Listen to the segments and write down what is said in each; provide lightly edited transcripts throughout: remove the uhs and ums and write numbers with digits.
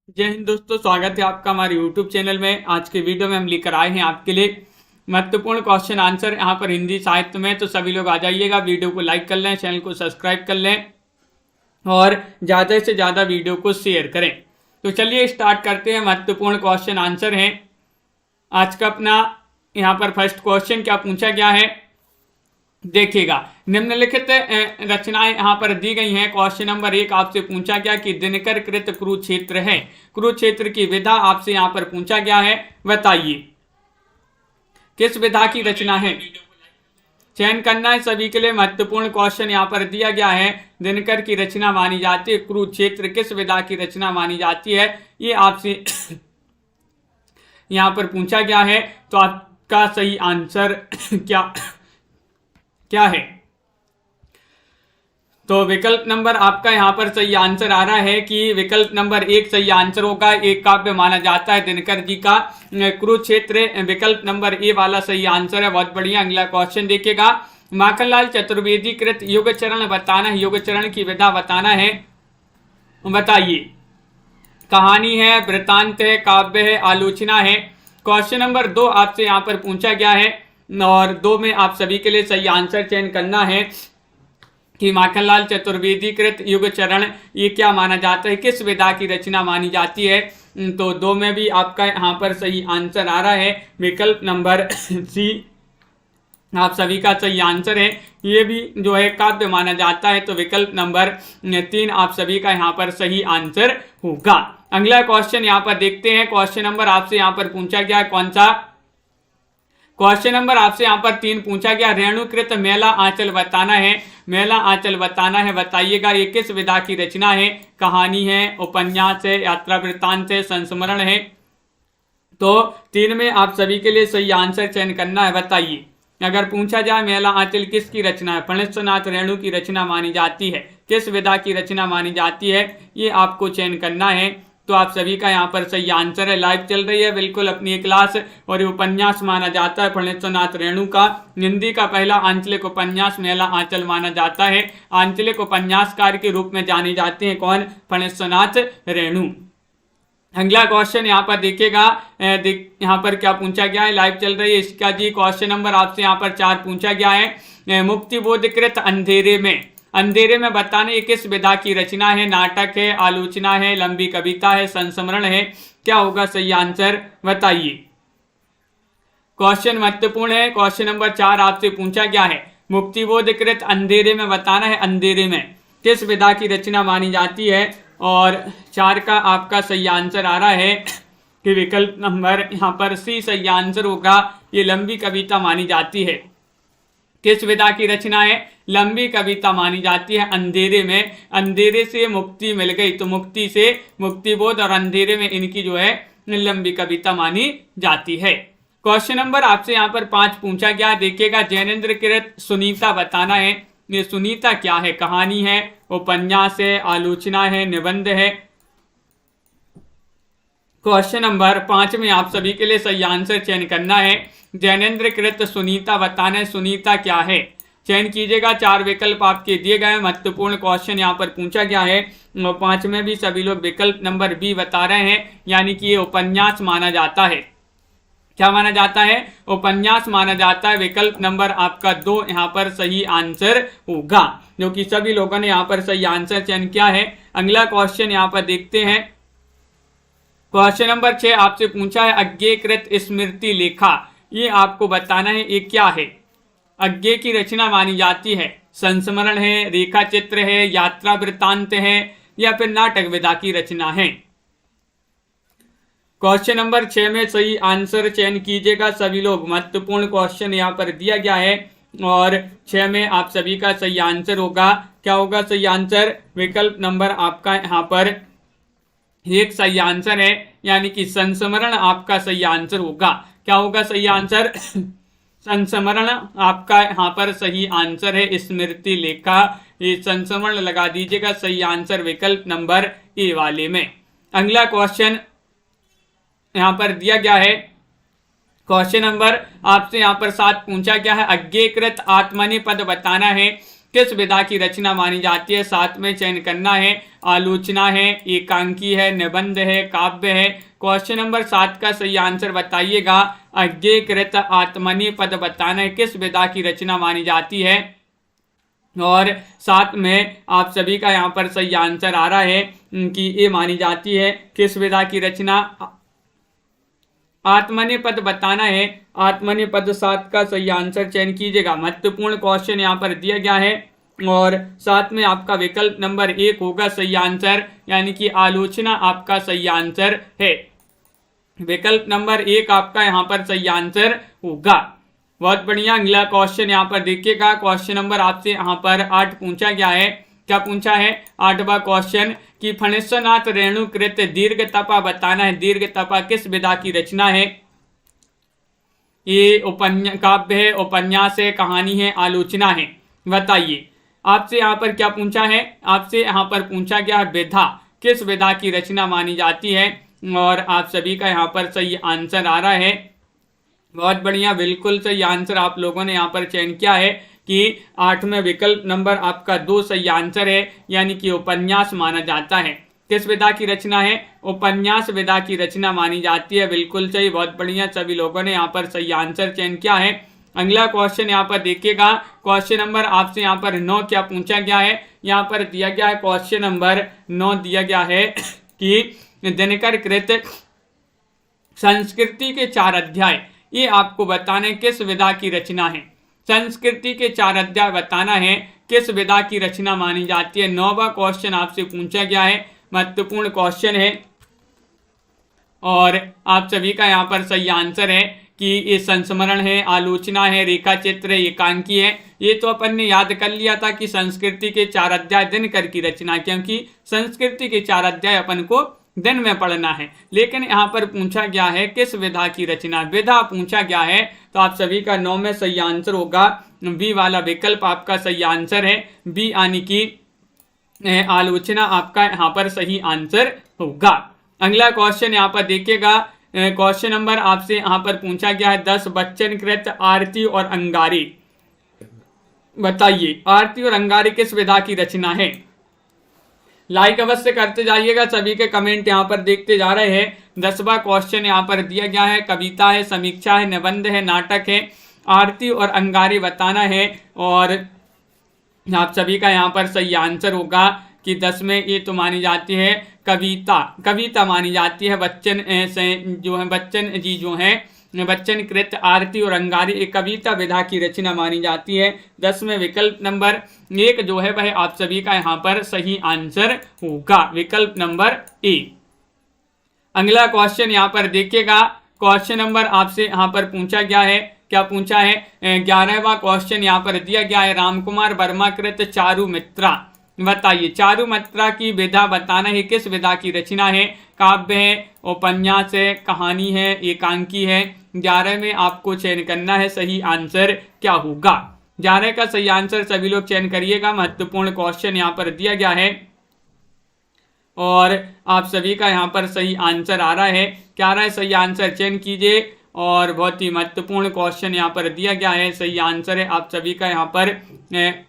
जय हिंद दोस्तों, स्वागत है आपका हमारे YouTube चैनल में। आज के वीडियो में हम लेकर आए हैं आपके लिए महत्वपूर्ण क्वेश्चन आंसर यहाँ पर हिंदी साहित्य में। तो सभी लोग आ जाइएगा, वीडियो को लाइक कर लें, चैनल को सब्सक्राइब कर लें और ज़्यादा से ज़्यादा वीडियो को शेयर करें। तो चलिए स्टार्ट करते हैं। महत्वपूर्ण क्वेश्चन आंसर हैं। आज का अपना यहाँ पर फर्स्ट क्वेश्चन क्या पूछा गया है, देखिएगा। निम्नलिखित रचनाएं यहाँ पर दी गई हैं। क्वेश्चन नंबर 1 आपसे पूछा गया कि दिनकर कृत कुरुक्षेत्र है, कुरुक्षेत्र की विधा आपसे यहाँ पर पूछा गया है, बताइए किस विधा की रचना है। चयन करना है सभी के लिए। महत्वपूर्ण क्वेश्चन यहाँ पर दिया गया है। दिनकर की रचना मानी जाती है कुरुक्षेत्र, किस विधा की रचना मानी जाती है, ये आपसे यहाँ पर पूछा गया है। तो आपका सही आंसर क्या है। तो विकल्प नंबर आपका यहाँ पर सही आंसर आ रहा है कि विकल्प नंबर 1 सही आंसर होगा। एक काव्य माना जाता है दिनकर जी का कुरुक्षेत्र। विकल्प नंबर ए वाला सही आंसर है। बहुत बढ़िया। अगला क्वेश्चन देखिएगा। माखनलाल चतुर्वेदी कृत युग चरण बताना है, युग चरण की विधा बताना है, बताइए। कहानी है, वृतांत है, काव्य है, आलोचना है। क्वेश्चन नंबर 2 आपसे यहाँ पर पूछा गया है और 2 में आप सभी के लिए सही आंसर चयन करना है कि माखनलाल चतुर्वेदी कृत युग चरण ये क्या माना जाता है, किस विधा की रचना मानी जाती है। तो 2 में भी आपका यहाँ पर सही आंसर आ रहा है। विकल्प नंबर सी आप सभी का सही आंसर है। ये भी जो है काव्य माना जाता है। तो विकल्प नंबर 3 आप सभी का यहाँ पर सही आंसर होगा। अगला क्वेश्चन यहाँ पर देखते हैं। क्वेश्चन नंबर आपसे यहाँ पर पूछा गया कौन सा। क्वेश्चन नंबर आपसे यहाँ पर 3 पूछा गया। रेणुकृत मेला आंचल बताना है, मेला आंचल बताना है, बताइएगा ये किस विधा की रचना है। कहानी है, उपन्यास है, यात्रा वृत्तांत है, संस्मरण है। तो 3 में आप सभी के लिए सही आंसर चयन करना है, बताइए। अगर पूछा जाए मेला आंचल किसकी रचना है, फणीश्वरनाथ रेणु की रचना मानी जाती है, किस विधा की रचना मानी जाती है, ये आपको चयन करना है। तो आप सभी का यहाँ पर सही आंसर है। लाइव चल रही है बिल्कुल अपनी एक क्लास और ये उपन्यास माना जाता है फणीश्वरनाथ रेणु का। हिंदी का पहला आंचलिक उपन्यास मेला आंचल माना जाता है। आंचलिक उपन्यासकार के रूप में जाने जाते हैं कौन, फणीश्वरनाथ रेणु। अगला क्वेश्चन यहाँ पर देखिएगा। यहाँ पर क्या पूछा गया है, लाइव चल रही है इसका जी। क्वेश्चन नंबर आपसे यहाँ पर 4 पूछा गया है। मुक्तिबोधकृत अंधेरे में, अंधेरे में बताने ये किस विधा की रचना है। नाटक है, आलोचना है, लंबी कविता है, संस्मरण है, क्या होगा सही आंसर, बताइए। क्वेश्चन महत्वपूर्ण है। क्वेश्चन नंबर 4 आपसे पूछा गया है। मुक्तिबोधकृत अंधेरे में बताना है, अंधेरे में किस विधा की रचना मानी जाती है। और 4 का आपका सही आंसर आ रहा है कि विकल्प नंबर यहाँ पर सी सही आंसर होगा। ये लंबी कविता मानी जाती है। किस विधा की रचना है, लंबी कविता मानी जाती है। अंधेरे में, अंधेरे से मुक्ति मिल गई, तो मुक्ति से मुक्तिबोध और अंधेरे में इनकी जो है लंबी कविता मानी जाती है। क्वेश्चन नंबर आपसे यहाँ पर 5 पूछा गया, देखिएगा। जैनेन्द्र कृत सुनीता बताना है। ये सुनीता क्या है, कहानी है, उपन्यास है, आलोचना है, निबंध है। क्वेश्चन नंबर 5 में आप सभी के लिए सही आंसर चयन करना है। जैनेन्द्र कृत सुनीता बताना है, सुनीता क्या है, चयन कीजिएगा। 4 विकल्प आपके दिए गए हैं। महत्वपूर्ण क्वेश्चन यहाँ पर पूछा गया है। 5 में भी सभी लोग विकल्प नंबर बी बता रहे हैं, यानी कि ये उपन्यास माना जाता है। क्या माना जाता है, उपन्यास माना जाता है। विकल्प नंबर आपका 2 यहाँ पर सही आंसर होगा, जो कि सभी लोगों ने यहाँ पर सही आंसर चयन किया है। अगला क्वेश्चन यहाँ पर देखते हैं। क्वेश्चन नंबर 6 आपसे पूछा है। अज्ञेयकृत स्मृति लेखा, ये आपको बताना है ये क्या है। अज्ञेय की रचना मानी जाती है, संस्मरण है, रेखा चित्र है, यात्रा वृत्तांत है, या फिर नाटक विधा की रचना है। क्वेश्चन नंबर 6 में सही आंसर चयन कीजिएगा सभी लोग। महत्वपूर्ण क्वेश्चन यहाँ पर दिया गया है और 6 में आप सभी का सही आंसर होगा। क्या होगा सही आंसर, विकल्प नंबर आपका यहाँ पर 1 सही आंसर है, यानी कि संस्मरण आपका सही आंसर होगा। क्या होगा सही आंसर, संस्मरण आपका यहाँ पर सही आंसर है। स्मृति लेखा, ये संस्मरण लगा दीजिएगा, सही आंसर विकल्प नंबर ए वाले में। अगला क्वेश्चन यहाँ पर दिया गया है। क्वेश्चन नंबर आपसे यहाँ पर 7 पूछा गया है। अज्ञेयकृत आत्मनेपद बताना है, किस विधा की रचना मानी जाती है? 7 में चयन करना है। आलोचना है, एकांकी है, निबंध है, काव्य है। क्वेश्चन नंबर 7 का सही आंसर बताइएगा। अज्ञेयकृत आत्मनेय पद बताना है, किस विधा की रचना मानी जाती है? और 7 में आप सभी का यहाँ पर सही आंसर आ रहा है कि ये मानी जाती है किस विधा की रचना? आत्मनेय पद बताना है। आत्मनेय पद 7 का सही आंसर चयन कीजिएगा। महत्वपूर्ण क्वेश्चन यहाँ पर दिया गया है और 7 में आपका विकल्प नंबर 1 होगा सही आंसर, यानी कि आलोचना आपका सही आंसर है। विकल्प नंबर 1 आपका यहाँ पर सही आंसर होगा। बहुत बढ़िया। अगला क्वेश्चन यहाँ पर देखिएगा। क्वेश्चन नंबर आपसे यहाँ पर 8 पूछा गया है। क्या पूछा है? 8वां क्वेश्चन कि फणीश्वरनाथ रेणुकृत दीर्घ तपा बताना है। दीर्घ तपा किस विधा की रचना है? ये काव्य है, उपन्यास है, कहानी है, आलोचना है? बताइए। आपसे यहाँ पर क्या पूछा है? आपसे यहाँ पर पूछा गया है विधा, किस विधा की रचना मानी जाती है? और आप सभी का यहाँ पर सही आंसर आ रहा है। बहुत बढ़िया, बिल्कुल सही आंसर आप लोगों ने यहाँ पर चयन किया है कि 8 में विकल्प नंबर आपका 2 सही आंसर है, यानी कि उपन्यास माना जाता है। किस विधा की रचना है? उपन्यास विधा की रचना मानी जाती है। बिल्कुल सही, बहुत बढ़िया, सभी लोगों ने यहाँ पर सही आंसर चयन किया है। अगला क्वेश्चन यहाँ पर देखिएगा। क्वेश्चन नंबर आपसे यहाँ पर 9 क्या पूछा गया है? यहाँ पर दिया गया है क्वेश्चन नंबर 9 दिया गया है कि दिनकर कृत संस्कृति के 4 अध्याय, ये आपको बताने किस विधा की रचना है? संस्कृति के 4 अध्याय बताना है किस विधा की रचना मानी जाती है। 9वां क्वेश्चन आपसे पूछा गया है, महत्वपूर्ण क्वेश्चन है और आप सभी का यहाँ पर सही आंसर है कि ये संस्मरण है, आलोचना है, रेखा चित्र है, एकांकी है। ये तो अपन ने याद कर लिया था कि संस्कृति के 4 अध्याय दिनकर की रचना, क्योंकि संस्कृति के 4 अध्याय अपन को दिन में पढ़ना है। लेकिन यहाँ पर पूछा गया है किस विधा की रचना, विधा पूछा गया है, तो आप सभी का 9 में सही आंसर होगा। बी वाला विकल्प आपका सही आंसर है। बी यानी कि आलोचना आपका यहाँ पर सही आंसर होगा। अगला क्वेश्चन यहाँ पर देखिएगा। क्वेश्चन नंबर आपसे यहाँ पर पूछा गया है 10 बच्चन कृत आरती और अंगारी। बताइए आरती और अंगारी किस विधा की रचना है? लाइक अवश्य करते जाइएगा। सभी के कमेंट यहाँ पर देखते जा रहे हैं। 10वां क्वेश्चन यहाँ पर दिया गया है, कविता है, समीक्षा है, निबंध है, नाटक है, आरती और अंगारी बताना है। और आप सभी का यहाँ पर सही आंसर होगा कि 10 में ये तो मानी जाती है कविता, कविता मानी जाती है। बच्चन से जो है, बच्चन जी जो है, बच्चन कृत आरती और अंगारी एक कविता विधा की रचना मानी जाती है। 10 में विकल्प नंबर 1 जो है वह आप सभी का यहाँ पर सही आंसर होगा, विकल्प नंबर ए। अगला क्वेश्चन यहाँ पर देखिएगा। क्वेश्चन नंबर आपसे यहाँ पर पूछा गया है, क्या पूछा है? 11वां क्वेश्चन यहाँ पर दिया गया है, रामकुमार वर्मा कृत चारुमित्रा। बताइए चारुमित्रा की विधा बताना है, किस विधा की रचना है? काव्य है, उपन्यास है, कहानी है, एकांकी है? 11 में आपको चयन करना है, सही आंसर क्या होगा? 11 का सही आंसर सभी लोग चयन करिएगा। महत्वपूर्ण क्वेश्चन यहाँ पर दिया गया है और आप सभी का यहाँ पर सही आंसर आ रहा है। 11 सही आंसर चयन कीजिए और बहुत ही महत्वपूर्ण क्वेश्चन यहाँ पर दिया गया है, सही आंसर है आप सभी का यहाँ पर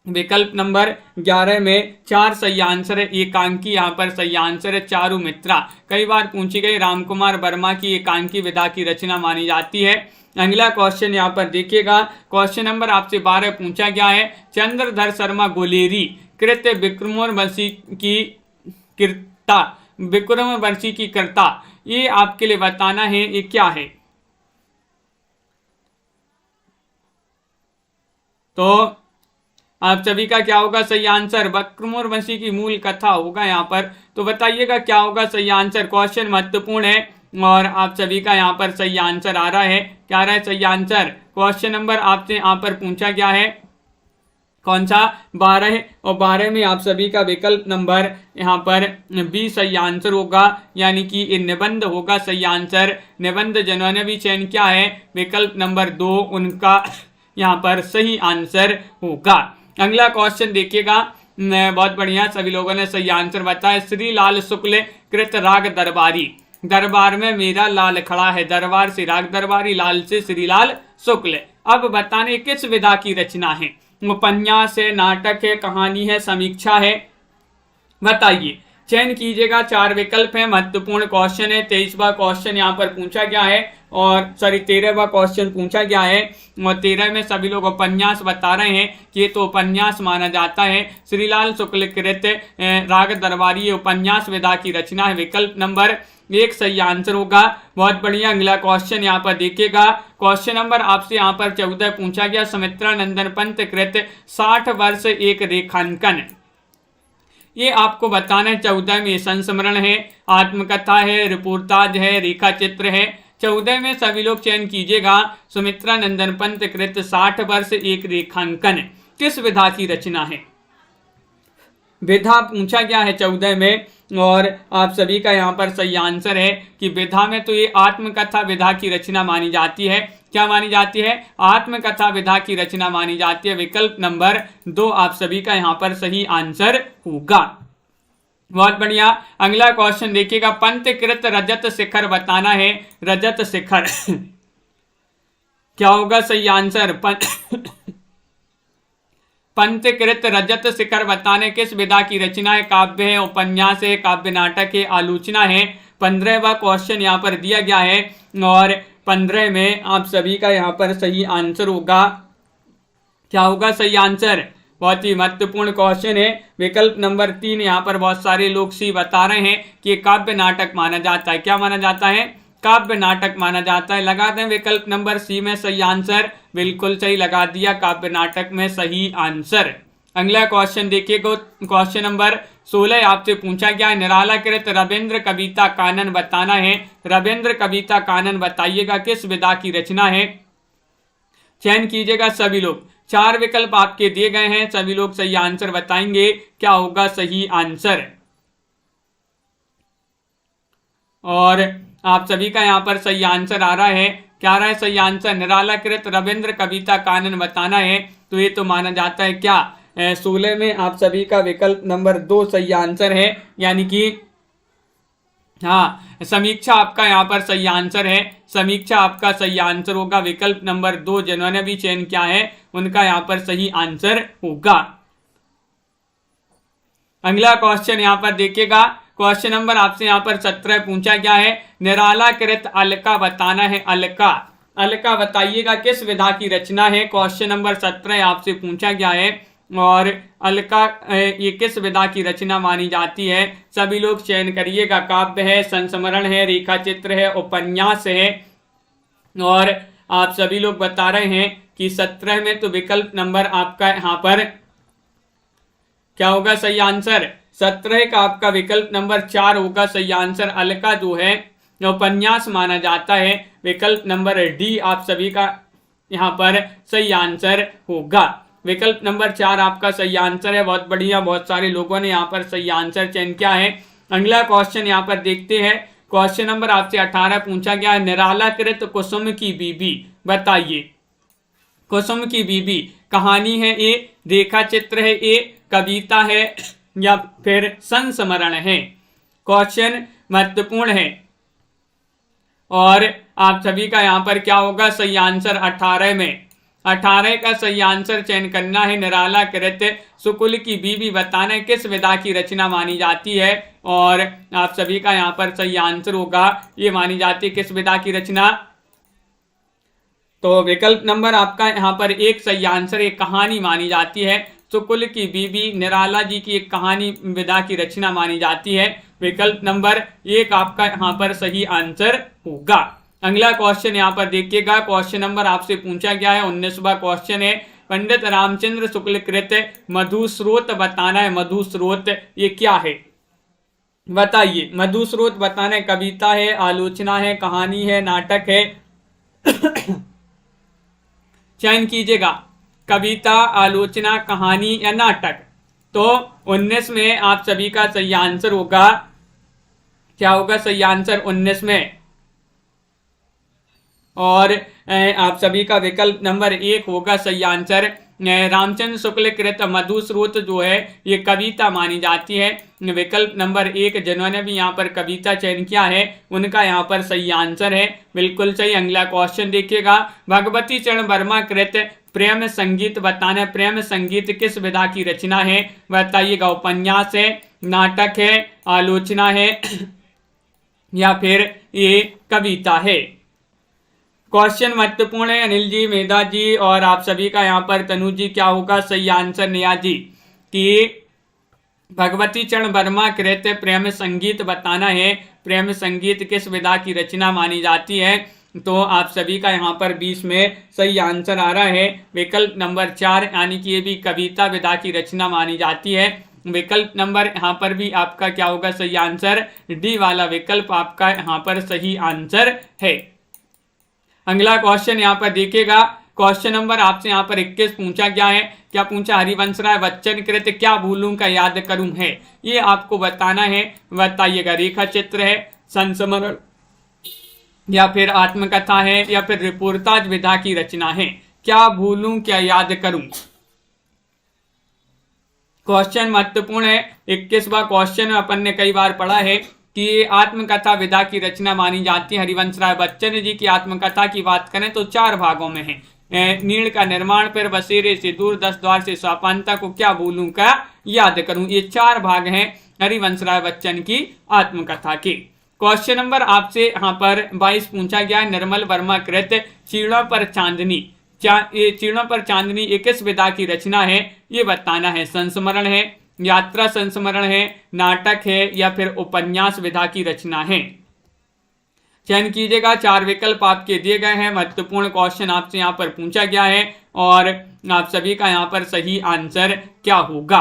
विकल्प नंबर 11 में 4 सही आंसर है। एकांकी यहाँ पर सही आंसर है, चारुमित्रा कई बार पूछी गई। रामकुमार वर्मा की एकांकी विधा की रचना मानी जाती है। अगला क्वेश्चन यहाँ पर देखिएगा। क्वेश्चन नंबर आपसे 12 पूछा गया है, चंद्रधर शर्मा गोलेरी कृत विक्रमोर्वशी की कृता, विक्रमोर्वशी की कृता, ये आपके लिए बताना है ये क्या है? तो आप सभी का क्या होगा सही आंसर? विक्रमोर्वशी की मूल कथा होगा यहाँ पर। तो बताइएगा क्या होगा सही आंसर। क्वेश्चन महत्वपूर्ण है और आप सभी का यहाँ पर सही आंसर आ रहा है। क्या आ रहा है सही आंसर? क्वेश्चन नंबर आपसे यहाँ पर पूछा गया है कौन सा? 12 और 12 में आप सभी का विकल्प नंबर यहाँ पर बी सही आंसर होगा, यानी कि निबंध होगा सही आंसर। निबंध जिन्होंने भी चयन किया है विकल्प नंबर 2 उनका यहाँ पर सही आंसर होगा। अगला क्वेश्चन देखिएगा। बहुत बढ़िया, सभी लोगों ने सही आंसर बताया। श्री लाल शुक्ल कृत राग दरबारी। दरबार में मेरा लाल खड़ा है, दरबार से राग दरबारी, लाल से श्रीलाल शुक्ल। अब बताने किस विधा की रचना है? उपन्यास है, नाटक है, कहानी है, समीक्षा है? बताइए। चयन कीजिएगा। 4 विकल्प हैं। महत्वपूर्ण क्वेश्चन है। 23वां क्वेश्चन यहाँ पर पूछा गया है और 13वां क्वेश्चन पूछा गया है और 13 में सभी लोग उपन्यास बता रहे हैं कि ये तो उपन्यास माना जाता है। श्रीलाल शुक्ल कृत राग दरबारी ये उपन्यास विधा की रचना है। विकल्प नंबर 1 सही आंसर होगा। बहुत बढ़िया। अगला क्वेश्चन यहाँ पर देखिएगा। क्वेश्चन नंबर आपसे यहाँ पर 14 पूछा गया। सुमित्रा नंदन पंत कृत 60 वर्ष एक रेखांकन, ये आपको बताना है। 14 में संस्मरण है, आत्मकथा है, रिपोर्टाज है, रेखा चित्र है। 14 में सभी लोग चयन कीजिएगा। सुमित्रा नंदन पंत कृत 60 वर्ष एक रेखांकन किस विधा की रचना है? विधा पूछा गया है 14 में और आप सभी का यहाँ पर सही आंसर है कि विधा में तो ये आत्मकथा विधा की रचना मानी जाती है। क्या मानी जाती है? आत्मकथा विधा की रचना मानी जाती है। विकल्प नंबर 2 आप सभी का यहाँ पर सही आंसर होगा। बहुत बढ़िया। अगला क्वेश्चन देखिएगा। पंतकृत रजत शिखर बताना है। रजत शिखर क्या होगा सही आंसर? पंतकृत रजत शिखर बताने किस विधा की रचना है? काव्य है, उपन्यास है, काव्य नाटक है, आलोचना है? 15वां क्वेश्चन यहाँ पर दिया गया है और 15 में आप सभी का यहाँ पर सही आंसर होगा। क्या होगा सही आंसर? बहुत ही महत्वपूर्ण क्वेश्चन है। विकल्प नंबर 3 यहाँ पर बहुत सारे लोग सी बता रहे हैं कि काव्य नाटक माना जाता है। क्या माना जाता है? काव्य नाटक माना जाता है। लगा दें विकल्प नंबर सी में सही आंसर। बिल्कुल सही लगा दिया, काव्य नाटक में सही आंसर। अगला क्वेश्चन देखिएगा। क्वेश्चन नंबर 16 आपसे पूछा गया है। निरालाकृत रविंद्र कविता कानन बताना है। रविंद्र कविता कानन बताइएगा किस विधा की रचना है? चयन कीजिएगा सभी लोग। 4 विकल्प आपके दिए गए हैं। सभी लोग सही आंसर बताएंगे। क्या होगा सही आंसर? और आप सभी का यहाँ पर सही आंसर आ रहा है। क्या आ रहा है सही आंसर? निरालाकृत रविंद्र कविता कानन बताना है। तो ये तो माना जाता है क्या? 16 में आप सभी का विकल्प नंबर 2 सही आंसर है, यानी कि हाँ, समीक्षा आपका यहाँ पर सही आंसर है। समीक्षा आपका सही आंसर होगा। विकल्प नंबर 2 जिन्होंने भी चयन किया है उनका यहाँ पर सही आंसर होगा। अगला क्वेश्चन यहाँ पर देखिएगा। क्वेश्चन नंबर आपसे यहाँ पर 17 पूछा गया है। निरालाकृत अलका बताना है। अलका, अलका बताइएगा किस विधा की रचना है? क्वेश्चन नंबर 17 आपसे पूछा गया है और अलका ये किस विधा की रचना मानी जाती है? सभी लोग चयन करिएगा। काव्य है, संस्मरण है, रेखा चित्र है, उपन्यास है? और आप सभी लोग बता रहे हैं कि 17 में तो विकल्प नंबर आपका यहाँ पर क्या होगा सही आंसर? 17 का आपका विकल्प नंबर 4 होगा सही आंसर। अलका जो है उपन्यास माना जाता है। विकल्प नंबर डी आप सभी का यहाँ पर सही आंसर होगा। विकल्प नंबर 4 आपका सही आंसर है। बहुत बढ़िया, बहुत सारे लोगों ने यहाँ पर सही आंसर चयन किया है। अगला क्वेश्चन यहाँ पर देखते हैं। क्वेश्चन नंबर आपसे 18 पूछा गया है। निरालाकृत कुसुम की बीबी बताइए। कुसुम की बीबी कहानी है ए, रेखा चित्र है ए, कविता है या फिर संस्मरण है? क्वेश्चन महत्वपूर्ण है और आप सभी का यहाँ पर क्या होगा सही आंसर? 18 में 18 का सही आंसर चयन करना है। निरालाकृत सुकुल की बीबी बताना है किस विधा की रचना मानी जाती है और आप सभी का यहाँ पर सही आंसर होगा। ये मानी जाती है किस विधा की रचना? तो विकल्प नंबर आपका यहाँ पर 1 सही आंसर। एक कहानी मानी जाती है। सुकुल की बीबी निराला जी की एक कहानी विधा की रचना मानी जाती है। विकल्प नंबर 1 आपका यहाँ पर सही आंसर होगा। अगला क्वेश्चन यहाँ पर देखिएगा। क्वेश्चन नंबर आपसे पूछा गया है 19वां क्वेश्चन है। पंडित रामचंद्र शुक्ल कृत मधुस्रोत बताना है। मधुस्रोत ये क्या है बताइए? मधुस्रोत बताना है। कविता है, आलोचना है, कहानी है, नाटक है? चयन कीजिएगा। कविता, आलोचना, कहानी या नाटक? तो 19 में आप सभी का सही आंसर होगा। क्या होगा सही आंसर 19 में? और आप सभी का विकल्प नंबर 1 होगा सही आंसर। रामचंद्र शुक्ल कृत मधुस्रोत जो है ये कविता मानी जाती है। विकल्प नंबर 1 जिन्होंने भी यहाँ पर कविता चयन किया है उनका यहाँ पर सही आंसर है, बिल्कुल सही। अगला क्वेश्चन देखिएगा, भगवती चरण वर्मा कृत प्रेम संगीत बताना। प्रेम संगीत किस विधा की रचना है बताइएगा। उपन्यास है, नाटक है, आलोचना है या फिर ये कविता है। क्वेश्चन महत्वपूर्ण है अनिल जी, मेधा जी और आप सभी का यहाँ पर। तनु जी क्या होगा सही आंसर? नेहा जी कि भगवती चरण वर्मा कृत प्रेम संगीत बताना है। प्रेम संगीत किस विधा की रचना मानी जाती है? तो आप सभी का यहाँ पर 20 में सही आंसर आ रहा है विकल्प नंबर 4, यानी कि ये भी कविता विधा की रचना मानी जाती है। विकल्प नंबर यहाँ पर भी आपका क्या होगा सही आंसर? डी वाला विकल्प आपका यहाँ पर सही आंसर है। अगला क्वेश्चन यहाँ पर देखिएगा, क्वेश्चन नंबर आपसे यहाँ पर 21 पूछा गया है। क्या पूछा? हरिवंशराय बच्चन कृत क्या भूलूं का याद करूं है, ये आपको बताना है। बताइएगा, रेखा चित्र है, संस्मरण या फिर आत्मकथा है या फिर रिपोर्टाज विधा की रचना है। क्या भूलूं क्या याद करूं? क्वेश्चन महत्वपूर्ण है। 21वां क्वेश्चन अपन ने कई बार पढ़ा है कि आत्मकथा विधा की रचना मानी जाती है। हरिवंशराय बच्चन जी की आत्मकथा की बात करें तो 4 भागों में है। नीड़ का निर्माण, फिर बसेरे से दूर, 10 द्वार से स्वापांता को क्या भूलूं का याद करूं, ये 4 भाग हैं हरिवंशराय बच्चन की आत्मकथा के। क्वेश्चन नंबर आपसे यहाँ पर 22 पूछा गया है, निर्मल वर्मा कृत चीड़ों पर चांदनी। चीड़ों पर चांदनी ये किस विधा की रचना है, ये बताना है। संस्मरण है, यात्रा संस्मरण है, नाटक है या फिर उपन्यास विधा की रचना है। चयन कीजिएगा, 4 विकल्प आपके दिए गए हैं। महत्वपूर्ण क्वेश्चन आपसे यहाँ पर पूछा गया है और आप सभी का यहाँ पर सही आंसर क्या होगा।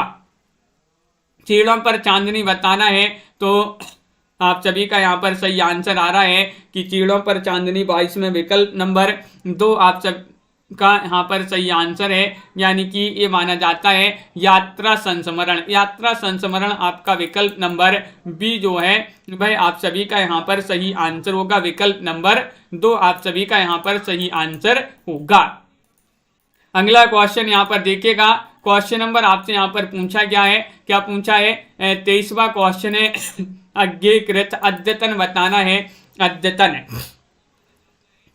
चीड़ों पर चांदनी बताना है तो आप सभी का यहाँ पर सही आंसर आ रहा है कि चीड़ों पर चांदनी 22 में विकल्प नंबर 2 आप सब का यहाँ पर सही आंसर है, यानी कि ये माना जाता है यात्रा संस्मरण। यात्रा संस्मरण आपका विकल्प नंबर बी जो है भाई आप सभी का यहाँ पर सही आंसर होगा। विकल्प नंबर 2 आप सभी का यहाँ पर सही आंसर होगा। अगला क्वेश्चन यहाँ पर देखिएगा, क्वेश्चन नंबर आपसे यहाँ पर पूछा गया है। क्या पूछा है? 23वां क्वेश्चन है, अज्ञेयकृत अद्यतन बताना है। अद्यतन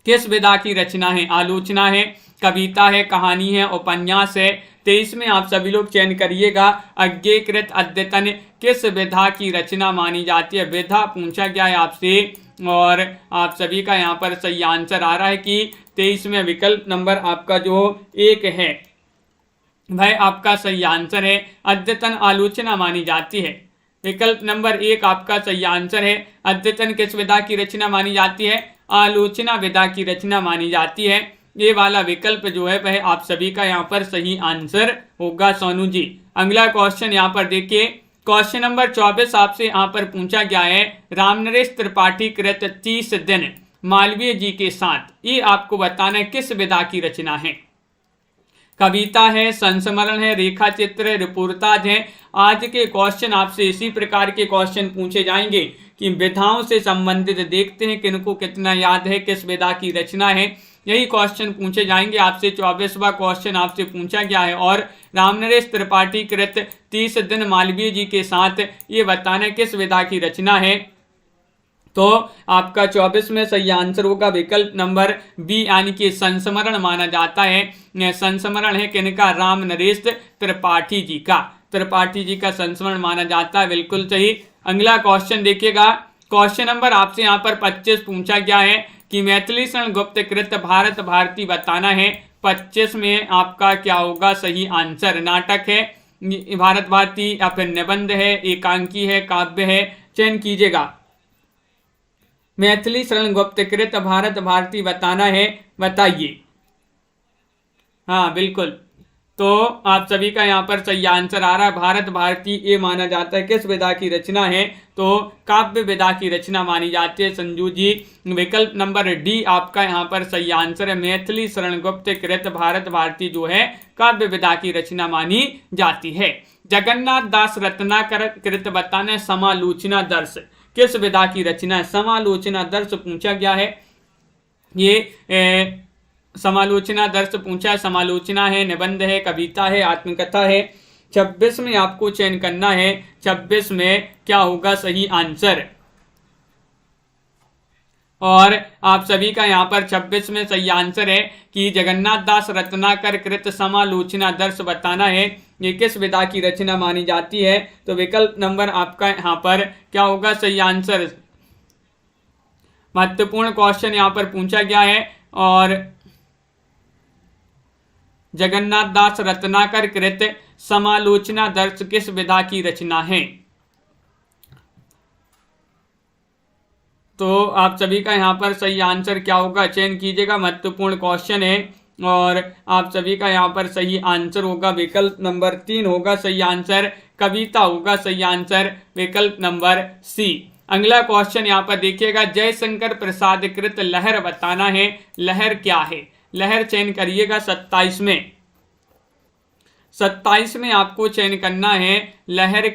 किस विधा की रचना है? आलोचना है, कविता है, कहानी है, उपन्यास है। 23 में आप सभी लोग चयन करिएगा। अज्ञेयकृत अद्यतन किस विधा की रचना मानी जाती है? विधा पूछा गया है आपसे और आप सभी का यहाँ पर सही आंसर आ रहा है कि 23 में विकल्प नंबर आपका जो 1 है भाई आपका सही आंसर है। अद्यतन आलोचना मानी जाती है। विकल्प नंबर 1 आपका सही आंसर है। अद्यतन किस विधा की रचना मानी जाती है? आलोचना विधा की रचना मानी जाती है। ये वाला विकल्प जो है वह आप सभी का यहाँ पर सही आंसर होगा सोनू जी। अगला क्वेश्चन यहाँ पर देखिए, क्वेश्चन नंबर 24 आपसे यहाँ पर पूछा गया है। रामनरेश त्रिपाठी कृत 30 दिन मालवीय जी के साथ, ये आपको बताना है किस विधा की रचना है। कविता है, संस्मरण है, रेखा चित्र है, रिपोर्टाज है। आज के क्वेश्चन आपसे इसी प्रकार के क्वेश्चन पूछे जाएंगे कि विधाओं से संबंधित देखते हैं किनको कितना याद है, किस विधा की रचना है, यही क्वेश्चन पूछे जाएंगे आपसे। 24वां क्वेश्चन आपसे पूछा गया है और रामनरेश त्रिपाठी कृत 30 दिन मालवीय जी के साथ, ये बताना किस विधा की रचना है। तो आपका 24 में सही आंसर होगा विकल्प नंबर बी, यानी कि संस्मरण माना जाता है। संस्मरण है किनका? रामनरेश त्रिपाठी जी का। त्रिपाठी जी का संस्मरण माना जाता है, बिल्कुल सही। अगला क्वेश्चन देखिएगा, क्वेश्चन नंबर आपसे यहाँ पर 25 पूछा गया है कि मैथिली शरण गुप्त कृत भारत भारती बताना है। 25 में आपका क्या होगा सही आंसर? नाटक है, भारत भारती या फिर निबंध है, एकांकी है, काव्य है, चयन कीजिएगा। मैथिली शरण गुप्त कृत भारत भारती बताना है, बताइए। हाँ बिल्कुल, तो आप सभी का यहाँ पर सही आंसर आ रहा है भारत भारती। ये माना जाता है किस विधा की रचना है? तो काव्य विधा की रचना मानी जाती है संजू जी। विकल्प नंबर डी आपका यहाँ पर सही आंसर है। मैथिली शरण गुप्त कृत भारत भारती जो है काव्य विधा की रचना मानी जाती है। जगन्नाथ दास रत्नाकर कृत बताना है समालोचना दर्श किस विधा की रचना है? समालोचना दर्श पूछा गया है। ये समालोचना दर्श पूछा है, समालोचना है, निबंध है, कविता है, आत्मकथा है। 26 में आपको चयन करना है, 26 में क्या होगा सही आंसर। और आप सभी का यहाँ पर 26 में सही आंसर है कि जगन्नाथ दास रत्नाकर कृत समालोचना दर्श बताना है, ये किस विधा की रचना मानी जाती है। तो विकल्प नंबर आपका यहाँ पर क्या होगा सही आंसर। महत्वपूर्ण क्वेश्चन यहाँ पर पूछा गया है। और जगन्नाथ दास रत्नाकर कृत समालोचना दर्श किस विधा की रचना है। तो आप सभी का यहाँ पर सही आंसर क्या होगा चयन कीजिएगा, महत्वपूर्ण क्वेश्चन है। और आप सभी का यहाँ पर सही आंसर होगा विकल्प नंबर 3 होगा सही आंसर, कविता होगा सही आंसर, विकल्प नंबर सी। अगला क्वेश्चन यहाँ पर देखिएगा, जयशंकर प्रसाद कृत लहर बताना है, लहर क्या है। लहर चयन करिएगा 27 में, 27 में आपको चयन करना है, लहर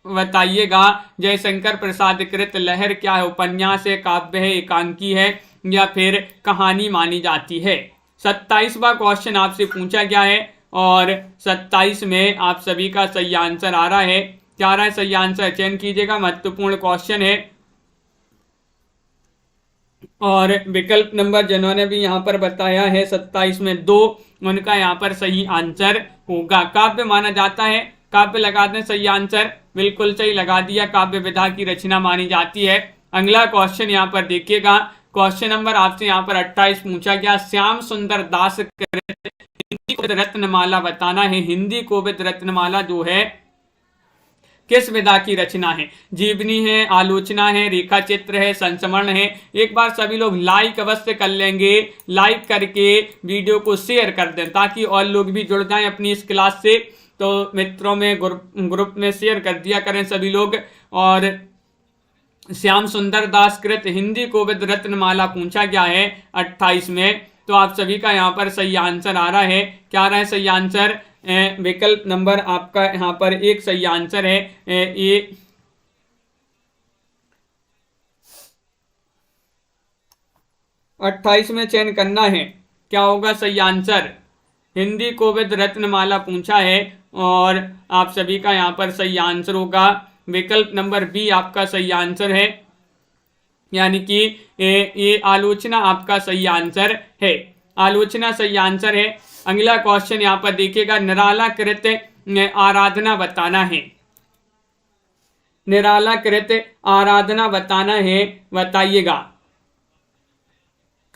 बताइएगा। जयशंकर प्रसाद कृत लहर क्या है, उपन्यास है, काव्य है, एकांकी है या फिर कहानी मानी जाती है। 27वां क्वेश्चन आपसे पूछा गया है और 27 में आप सभी का सही आंसर आ रहा है, क्या आ रहा है सही आंसर चयन कीजिएगा, महत्वपूर्ण क्वेश्चन है। और विकल्प नंबर जिन्होंने भी यहाँ पर बताया है 27 में 2, उनका यहाँ पर सही आंसर होगा। काव्य माना जाता है, काव्य लगा दें सही आंसर, बिल्कुल सही लगा दिया, काव्य विधा की रचना मानी जाती है। अगला क्वेश्चन यहाँ पर देखिएगा, क्वेश्चन नंबर आपसे यहाँ पर 28 पूछा गया, श्याम सुंदर दास कृत हिंदी कोविद रत्नमाला बताना है, हिंदी कोविद रत्नमाला जो है किस विधा की रचना है। जीवनी है, आलोचना है, रेखा चित्र है, संस्मरण है। एक बार सभी लोग लाइक अवश्य कर लेंगे, लाइक करके वीडियो को शेयर कर दें ताकि और लोग भी जुड़ जाएं अपनी इस क्लास से। तो मित्रों में ग्रुप में शेयर कर दिया करें सभी लोग। और श्याम सुंदर दास कृत हिंदी कोविद रत्नमाला पूछा गया है 28 में, तो आप सभी का यहाँ पर सही आंसर आ रहा है, क्या आ रहा है सही आंसर, विकल्प नंबर आपका यहाँ पर 1 सही आंसर है। ये 28 में चयन करना है, क्या होगा सही आंसर, हिंदी कोविद रत्नमाला पूछा है और आप सभी का यहाँ पर सही आंसर होगा विकल्प नंबर बी आपका सही आंसर है, यानी कि ये आलोचना आपका सही आंसर है, आलोचना सही आंसर है। अगला क्वेश्चन यहाँ पर देखिएगा, निराला कृत आराधना बताना है, निराला कृत आराधना बताना है, बताइएगा।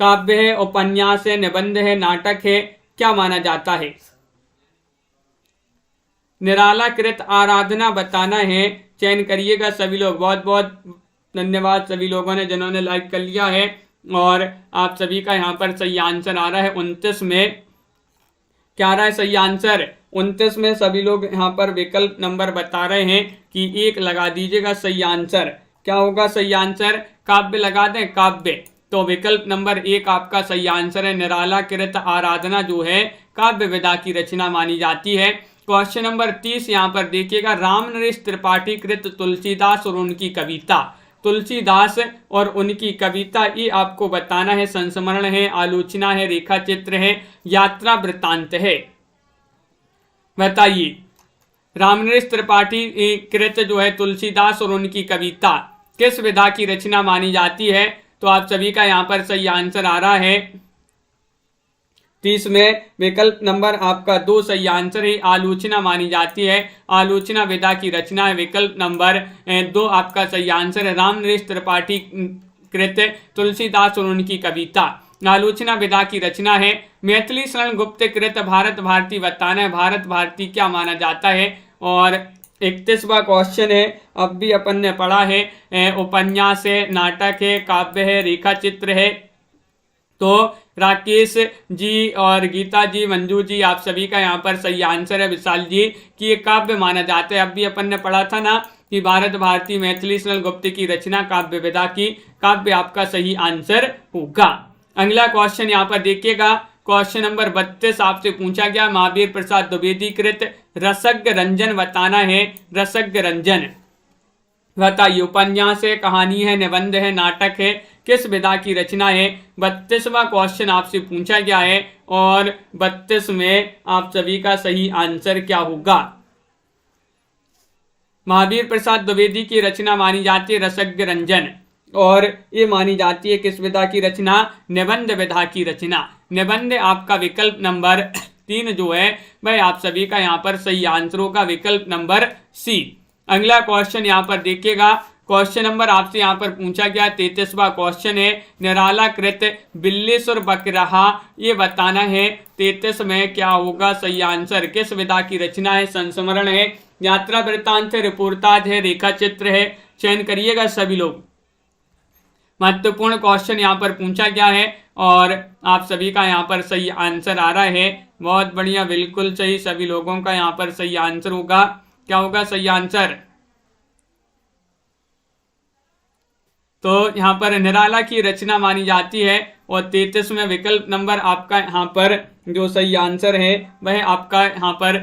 काव्य है, उपन्यास है, निबंध है, नाटक है, क्या माना जाता है। निराला कृत आराधना बताना है, चयन करिएगा सभी लोग। बहुत बहुत धन्यवाद सभी लोगों ने जिन्होंने लाइक कर लिया है। और आप सभी का यहाँ पर सही आंसर आ रहा है 29 में, क्या आ रहा है सही आंसर 29 में सभी लोग यहाँ पर विकल्प नंबर बता रहे हैं कि 1 लगा दीजिएगा सही आंसर, क्या होगा सही आंसर, काव्य लगा दें काव्य, तो विकल्प नंबर 1 आपका सही आंसर है। निराला कृत आराधना जो है काव्य विधा की रचना मानी जाती है। क्वेश्चन नंबर 30 यहाँ पर देखिएगा, रामनरेश त्रिपाठी कृत तुलसीदास और उनकी कविता, तुलसीदास और उनकी कविता ये आपको बताना है, संस्मरण है, आलोचना है, रेखा चित्र है, यात्रा वृत्तांत है, बताइए। रामनरेश त्रिपाठी कृत जो है तुलसीदास और उनकी कविता किस विधा की रचना मानी जाती है। तो आप सभी का यहाँ पर सही आंसर आ रहा है 30 में विकल्प नंबर आपका 2 सही आंसर है, आलोचना मानी जाती है, आलोचना विधा की रचना है, विकल्प नंबर 2 आपका सही आंसर है। रामनरेश त्रिपाठी कृत तुलसीदास और उनकी कविता आलोचना विधा की रचना है। मैथिली शरण गुप्त कृत भारत भारती बताना है, भारत भारती क्या माना जाता है। और 31वां क्वेश्चन है, अब भी अपन ने पढ़ा है, उपन्यास है, नाटक है, काव्य है, रेखा चित्र है। तो राकेश जी और गीता जी, मंजू जी, आप सभी का यहाँ पर सही आंसर है, विशाल जी, कि ये काव्य माना जाता है। अब भी अपन ने पढ़ा था ना कि भारत भारती मैथिली शरण गुप्त की रचना काव्य विधा की, काव्य आपका सही आंसर होगा। अगला क्वेश्चन यहाँ पर देखिएगा, क्वेश्चन नंबर 32 आपसे पूछा गया, महावीर प्रसाद द्विवेदी कृत रसज्ञ रंजन बताना है, रसज्ञ रंजन, बताइए, उपन्यास है, कहानी है, निबंध है, नाटक है, किस विधा की रचना है? 32वां क्वेश्चन आपसे पूछा गया है और 32 में आप सभी का सही आंसर क्या होगा? महावीर प्रसाद द्विवेदी की रचना मानी जाती है रसज्ञ रंजन, और ये मानी जाती है किस विधा की रचना? निबंध विधा की रचना। निबंध आपका विकल्प नंबर 3 जो है वह आप सभी का यहाँ पर सही आंसर होगा, विकल्प नंबर सी। अगला क्वेश्चन यहाँ पर देखिएगा, क्वेश्चन नंबर आपसे यहाँ पर पूछा गया 33वां क्वेश्चन है, निराला कृत बिल्लेश्वर बकरहा, ये बताना है 33 में क्या होगा सही आंसर? किस विधा की रचना है? संस्मरण है, यात्रा वृत्तांत है, रिपोर्टाज है, रेखा चित्र है? चयन करिएगा सभी लोग। महत्वपूर्ण क्वेश्चन यहाँ पर पूछा गया है और आप सभी का यहाँ पर सही आंसर आ रहा है। बहुत बढ़िया, बिल्कुल सही, सभी लोगों का यहाँ पर सही आंसर होगा। क्या होगा सही आंसर? तो यहाँ पर निराला की रचना मानी जाती है और 33 में विकल्प नंबर आपका यहाँ पर जो सही आंसर है वह आपका यहाँ पर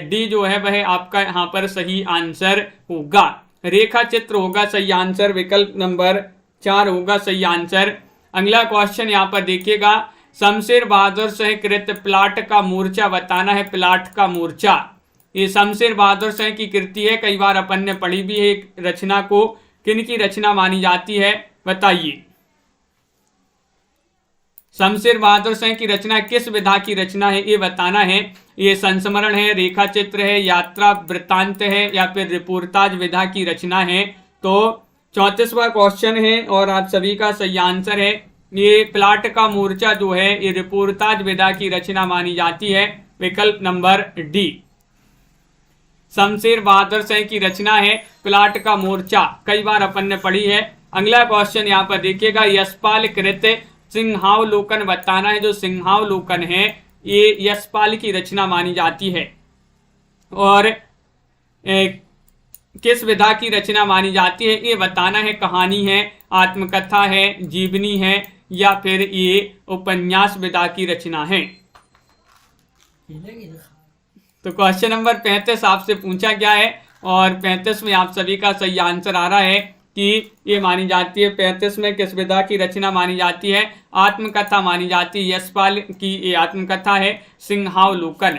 डी जो है वह आपका यहाँ पर सही आंसर होगा। रेखा चित्र होगा सही आंसर, विकल्प नंबर 4 होगा सही आंसर। अगला क्वेश्चन यहाँ पर देखिएगा, शमशेर बहादुर शाह कृत प्लाट का मूर्छा बताना है। प्लाट का मूर्छा ये शमशेर बहादुर शाह की कृति है, कई बार अपन ने पढ़ी भी है। एक रचना को किन की रचना मानी जाती है बताइए? शमशेर बहादुर शाह की रचना किस विधा की रचना है ये बताना है। ये संस्मरण है, रेखा चित्र है, यात्रा वृत्तांत है या फिर रिपोर्टाज विधा की रचना है? तो 34वां क्वेश्चन है और आप सभी का सही आंसर है ये प्लाट का मूर्छा जो है ये रिपोर्टाज विधा की रचना मानी जाती है, विकल्प नंबर डी। शमशेर बहादुर शाह की रचना है प्लाट का मोर्चा, कई बार अपन ने पढ़ी है। अगला क्वेश्चन यहाँ पर देखिएगा, यशपाल कृत सिंहावलोकन बताना है। जो सिंहावलोकन है ये यशपाल की रचना मानी जाती है और किस विधा की रचना मानी जाती है ये बताना है। कहानी है, आत्मकथा है, जीवनी है या फिर ये उपन्यास विधा की रचना है? तो क्वेश्चन नंबर 35 आपसे पूछा गया है और 35 में आप सभी का सही आंसर आ रहा है कि ये मानी जाती है। 35 में किस विधा की रचना मानी जाती है? आत्मकथा मानी जाती है। यशपाल की ये आत्मकथा है सिंहावलोकन।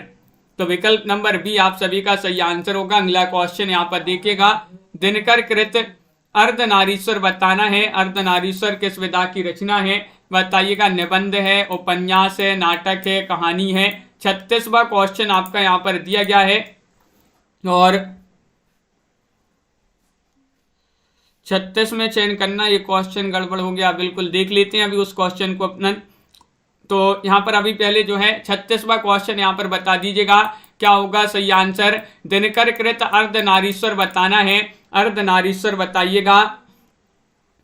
तो विकल्प नंबर बी आप सभी का सही आंसर होगा। अगला क्वेश्चन यहाँ पर देखिएगा, दिनकर कृत अर्धनारीश्वर बताना है। अर्धनारीश्वर किस विधा की रचना है बताइएगा? निबंध है, उपन्यास है, नाटक है, कहानी है? 36वां क्वेश्चन आपका यहाँ पर दिया गया है और 36 में चयन करना, ये क्वेश्चन गड़बड़ हो गया, बिल्कुल देख लेते हैं अभी उस क्वेश्चन को अपना। तो यहाँ पर अभी पहले जो है 36वां क्वेश्चन यहाँ पर बता दीजिएगा क्या होगा सही आंसर। दिनकर कृत अर्धनारीश्वर बताना है, अर्धनारीश्वर बताइएगा।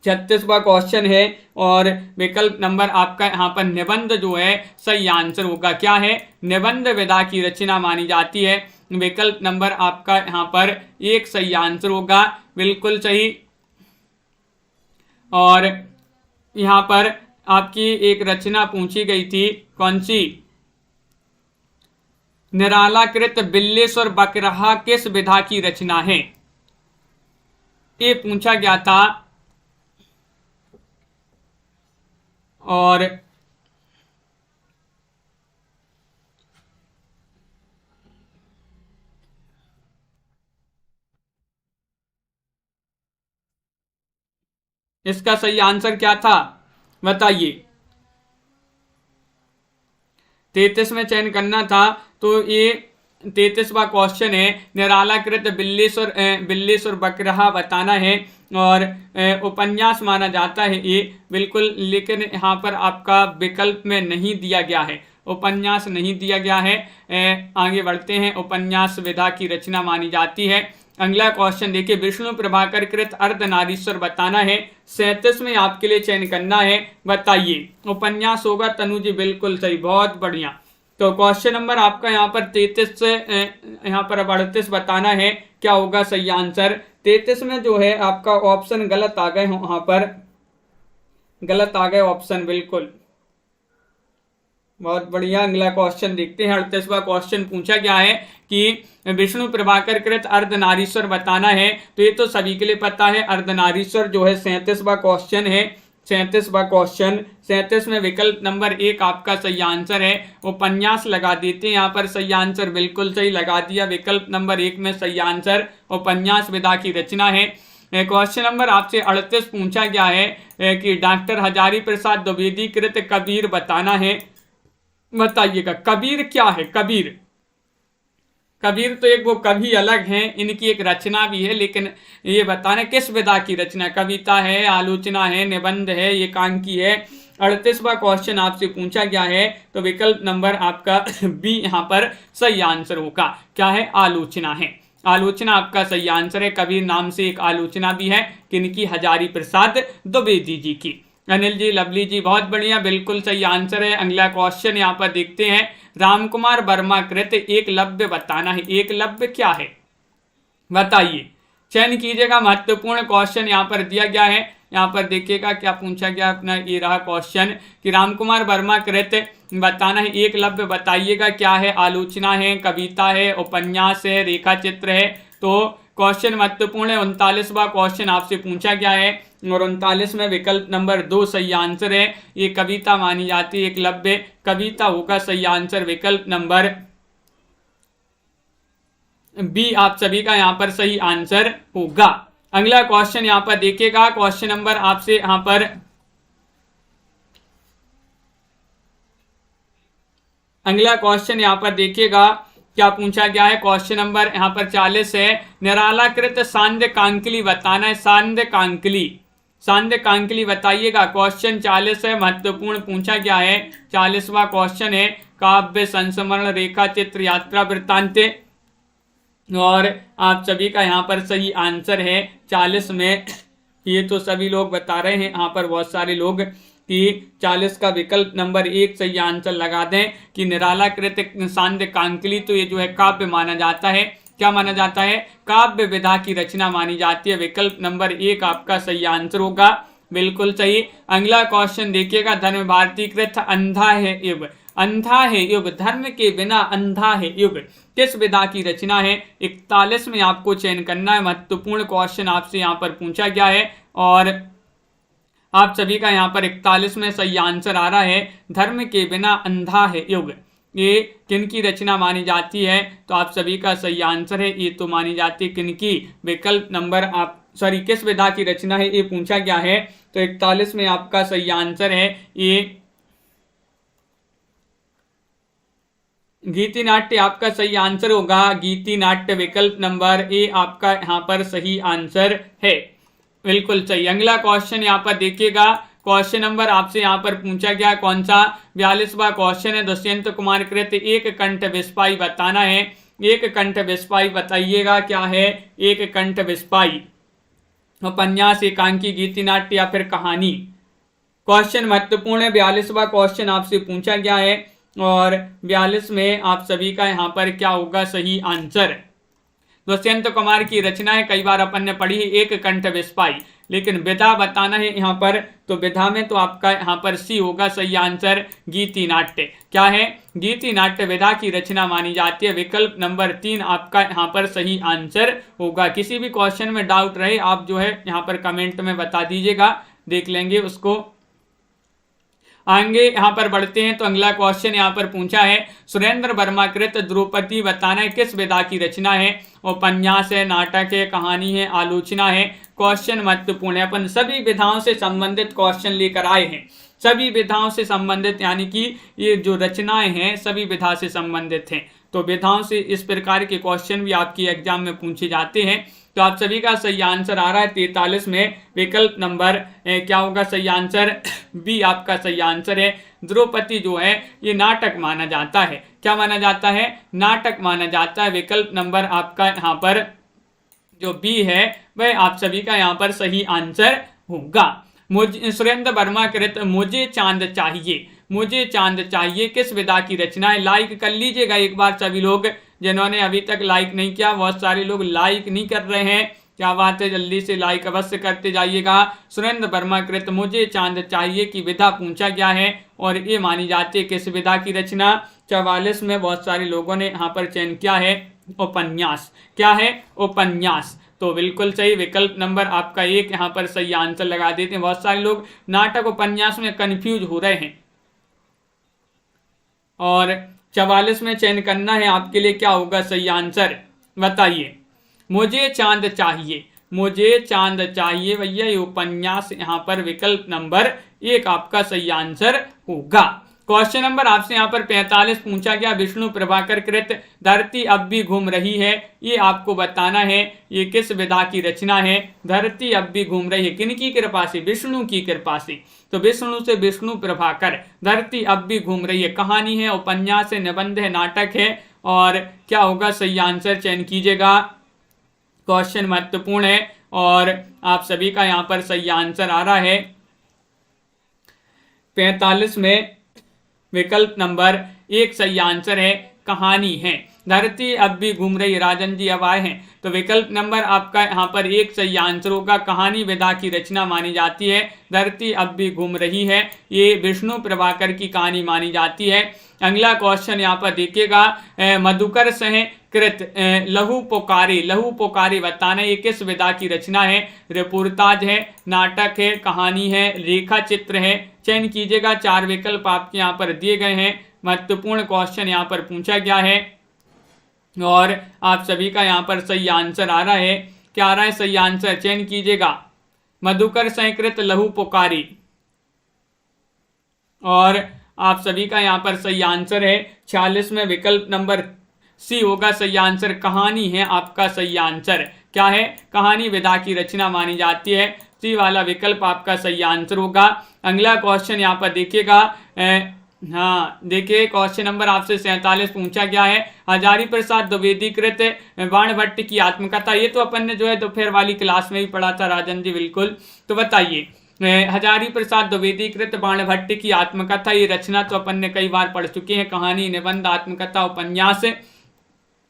36वां क्वेश्चन है और विकल्प नंबर आपका यहाँ पर निबंध जो है सही आंसर होगा। क्या है? निबंध विधा की रचना मानी जाती है, विकल्प नंबर आपका यहाँ पर एक सही आंसर होगा, बिल्कुल सही। और यहाँ पर आपकी एक रचना पूछी गई थी, कौन सी? निरालाकृत बिल्लेश्वर बकरहा किस विधा की रचना है? ये पूछा गया था और इसका सही आंसर क्या था बताइए? 33 में चयन करना था तो ये 33वां क्वेश्चन है, निरालाकृत बिल्लेश्वर बकरहा बताना है और उपन्यास माना जाता है ये, बिल्कुल। लेकिन यहाँ पर आपका विकल्प में नहीं दिया गया है, उपन्यास नहीं दिया गया है। आगे बढ़ते हैं, उपन्यास विधा की रचना मानी जाती है। अगला क्वेश्चन देखिए, विष्णु प्रभाकर कृत अर्धनारीश्वर बताना है। 37 में आपके लिए चयन करना है, बताइए। उपन्यास होगा तनु जी, बिल्कुल सही, बहुत बढ़िया। तो क्वेश्चन नंबर आपका यहाँ पर 33 से यहाँ पर 38 बताना है क्या होगा सही आंसर। 33 में जो है आपका ऑप्शन गलत आ गए, वहां पर गलत आ गए ऑप्शन, बिल्कुल बहुत बढ़िया। अगला क्वेश्चन देखते हैं, 38वां क्वेश्चन पूछा गया है कि विष्णु प्रभाकर कृत अर्धनारीश्वर बताना है। तो ये तो सभी के लिए पता है, अर्धनारीश्वर जो है 37वां क्वेश्चन है। 37वां क्वेश्चन, 37 में विकल्प नंबर 1 आपका सही आंसर है। उपन्यास लगा देते हैं यहाँ पर, सही आंसर बिल्कुल सही लगा दिया। विकल्प नंबर 1 में सही आंसर उपन्यास विधा की रचना है। क्वेश्चन नंबर आपसे 38 पूछा गया है कि डॉक्टर हजारी प्रसाद द्विवेदी कृत कबीर बताना है। बताइएगा कबीर क्या है। कबीर, कबीर तो एक वो कवि अलग हैं, इनकी एक रचना भी है, लेकिन ये बताना किस विधा की रचना, कविता है, आलोचना है, निबंध है, एकांकी है। 38वां क्वेश्चन आपसे पूछा गया है, तो विकल्प नंबर आपका बी यहाँ पर सही आंसर होगा। क्या है? आलोचना है। आलोचना आपका सही आंसर है। कबीर नाम से एक आलोचना भी है, किनकी? हजारी प्रसाद द्विवेदी जी की। अनिल जी, लवली जी, बहुत बढ़िया, बिल्कुल सही आंसर है। अगला क्वेश्चन यहाँ पर देखते हैं। रामकुमार वर्मा कृत एकलव्य बताना है। एकलव्य क्या है बताइए, चयन कीजिएगा। महत्वपूर्ण क्वेश्चन यहाँ पर दिया गया है। यहाँ पर देखिएगा क्या पूछा गया अपना, ये रहा क्वेश्चन कि रामकुमार वर्मा कृत बताना है एकलव्य, बताइएगा क्या है? आलोचना है, कविता है, उपन्यास है, रेखा चित्र है। तो क्वेश्चन महत्वपूर्ण है। 39वां क्वेश्चन आपसे पूछा गया है और 39 में विकल्प नंबर 2 सही आंसर है। ये कविता मानी जाती है, एकलव्य कविता होगा सही आंसर। विकल्प नंबर बी आप सभी का यहाँ पर सही आंसर होगा। अगला क्वेश्चन यहाँ पर देखिएगा। क्वेश्चन नंबर आपसे यहाँ पर अगला क्वेश्चन यहाँ पर देखिएगा क्या पूछा गया है। क्वेश्चन नंबर यहाँ पर 40 है। निरालाकृत सांध्य कांकली बताना है। सांध्य कांकली, सांध्य कांकली बताइएगा। क्वेश्चन 40 है, महत्वपूर्ण पूछा गया है। 40वां क्वेश्चन है। काव्य, संस्मरण, रेखा चित्र, यात्रा वृत्तांत, और आप सभी का यहाँ पर सही आंसर है 40 में। ये तो सभी लोग बता रहे हैं यहाँ पर, बहुत सारे लोग, कि 40 का विकल्प नंबर 1 सही आंसर लगा दें कि निरालाकृत सांध्य कांकली, तो ये जो है काव्य माना जाता है। क्या माना जाता है? काव्य विधा की रचना मानी जाती है। विकल्प नंबर 1 आपका सही आंसर होगा, बिल्कुल सही। अगला क्वेश्चन देखिएगा। धर्म भारती कृत अंधा है युग, अंधा है युग, धर्म के बिना अंधा है युग, किस विधा की रचना है? 41 में आपको चयन करना है। महत्वपूर्ण क्वेश्चन आपसे यहाँ पर पूछा गया है और आप सभी का यहाँ पर 41 में सही आंसर आ रहा है। धर्म के बिना अंधा है युग, ये किनकी रचना मानी जाती है? तो आप सभी का सही आंसर है, ये तो मानी जाती है किनकी? विकल्प नंबर आप किस विधा की रचना है ये पूछा गया है। तो 41 में आपका सही आंसर है ये गीति नाट्य, आपका सही आंसर होगा गीति नाट्य। विकल्प नंबर ए आपका यहाँ पर सही आंसर है, बिल्कुल सही। अगला क्वेश्चन यहाँ पर देखिएगा। क्वेश्चन नंबर आपसे यहाँ पर पूछा गया कौन सा? 42वां क्वेश्चन है। दुष्यंत कुमार कृत एक कंठ विस्पाई बताना है। एक कंठ विस्पाई बताइएगा क्या है? एक कंठ विस्पाई उपन्यास, एकांकी, गीति नाट्य या फिर कहानी? क्वेश्चन महत्वपूर्ण है। 42वां क्वेश्चन आपसे पूछा गया है और 42 में आप सभी का यहाँ पर क्या होगा सही आंसर? दुष्यंत कुमार की रचना है, कई बार अपन ने पढ़ी है, एक कंठ विस्पाई, लेकिन विधा बताना है यहाँ पर। तो विधा में तो आपका यहाँ पर सी होगा सही आंसर, गीति नाट्य। क्या है? गीति नाट्य विधा की रचना मानी जाती है। विकल्प नंबर 3 आपका यहाँ पर सही आंसर होगा। किसी भी क्वेश्चन में डाउट रहे आप जो है यहाँ पर कमेंट में बता दीजिएगा, देख लेंगे उसको। आगे यहाँ पर बढ़ते हैं तो अगला क्वेश्चन यहाँ पर पूछा है। सुरेंद्र वर्मा कृत द्रौपदी बताना है, किस विधा की रचना है? उपन्यास है, नाटक है, कहानी है, आलोचना है? क्वेश्चन महत्वपूर्ण है। अपन सभी विधाओं से संबंधित क्वेश्चन लेकर आए हैं, सभी विधाओं से संबंधित, यानी कि ये जो रचनाएं हैं सभी विधा से संबंधित हैं। तो विधाओं से इस प्रकार के क्वेश्चन भी आपकी एग्जाम में पूछे जाते हैं। तो आप सभी का सही आंसर आ रहा है 43 में। विकल्प नंबर क्या होगा सही आंसर? बी आपका सही आंसर है। द्रौपदी जो है ये नाटक माना जाता है। क्या माना जाता है? नाटक माना जाता है। विकल्प नंबर आपका यहाँ पर जो बी है वह आप सभी का यहाँ पर सही आंसर होगा। सुरेंद्र वर्मा कृत मुझे चांद चाहिए, मुझे चांद चाहिए किस विधा की रचना है? लाइक कर लीजिएगा एक बार सभी लोग, जिन्होंने अभी तक लाइक नहीं किया। बहुत सारे लोग लाइक नहीं कर रहे हैं, क्या बात है, जल्दी से लाइक अवश्य करते जाइएगा। सुरेंद्र वर्मा कृत मुझे चांद चाहिए की विधा पूछा गया है और ये मानी जाती है किस विधा की रचना? 44 में बहुत सारे लोगों ने यहाँ पर चयन किया है उपन्यास। क्या है? उपन्यास। तो बिल्कुल सही, विकल्प नंबर आपका 1 यहाँ पर सही आंसर लगा देते हैं। बहुत सारे लोग नाटक उपन्यास में कंफ्यूज हो रहे हैं। और 44 में चयन करना है आपके लिए, क्या होगा सही आंसर बताइए। मुझे चांद चाहिए, मुझे चांद चाहिए भैया, ये उपन्यास यहाँ पर विकल्प नंबर 1 आपका सही आंसर होगा। क्वेश्चन नंबर आपसे यहाँ पर 45 पूछा गया, विष्णु प्रभाकर कृत धरती अब भी घूम रही है, ये आपको बताना है ये किस विधा की रचना है। धरती अब भी घूम रही है, किनकी कृपा से? विष्णु की कृपा से। तो विष्णु से विष्णु प्रभाकर, धरती अब भी घूम रही है, कहानी है, उपन्यास है, निबंध है, नाटक है, और क्या होगा सही आंसर चयन कीजिएगा। क्वेश्चन महत्वपूर्ण है और आप सभी का यहाँ पर सही आंसर आ रहा है 45 में विकल्प नंबर 1 सही आंसर है, कहानी है। धरती अब भी घूम रही, राजन जी अब आए हैं, तो विकल्प नंबर आपका यहाँ पर 1 सही आंसर होगा। कहानी विधा की रचना मानी जाती है, धरती अब भी घूम रही है, ये विष्णु प्रभाकर की कहानी मानी जाती है। अगला क्वेश्चन यहाँ पर देखिएगा, मधुकर सह कृत लहू पुकारी, लहू पुकारी बताना ये किस विधा की रचना है। रिपोर्टाज है, नाटक है, कहानी है, रेखा चित्र है, चयन कीजिएगा। 4 विकल्प आपके यहाँ पर दिए गए हैं। महत्वपूर्ण क्वेश्चन यहाँ पर पूछा गया है और आप सभी का यहाँ पर सही आंसर आ रहा है। क्या आ रहा है सही आंसर चयन कीजिएगा। मधुकर संकृत लहू पुकारी, और आप सभी का यहाँ पर सही आंसर है 46 में विकल्प नंबर सी होगा सही आंसर। कहानी है आपका सही आंसर। क्या है? कहानी विधा की रचना मानी जाती है, सी वाला विकल्प आपका सही आंसर होगा। अगला क्वेश्चन यहाँ पर देखिएगा, हाँ देखिए क्वेश्चन नंबर आपसे 47 पूछा गया है, हजारी प्रसाद द्विवेदी कृत बाणभट्ट की आत्मकथा। ये तो अपन ने जो है दोपहर वाली क्लास में भी पढ़ा था राजन जी, बिल्कुल। तो बताइए, हजारी प्रसाद द्विवेदी कृत बाणभट्ट की आत्मकथा, ये रचना तो अपन ने कई बार पढ़ चुके हैं। कहानी, निबंध, आत्मकथा, उपन्यास।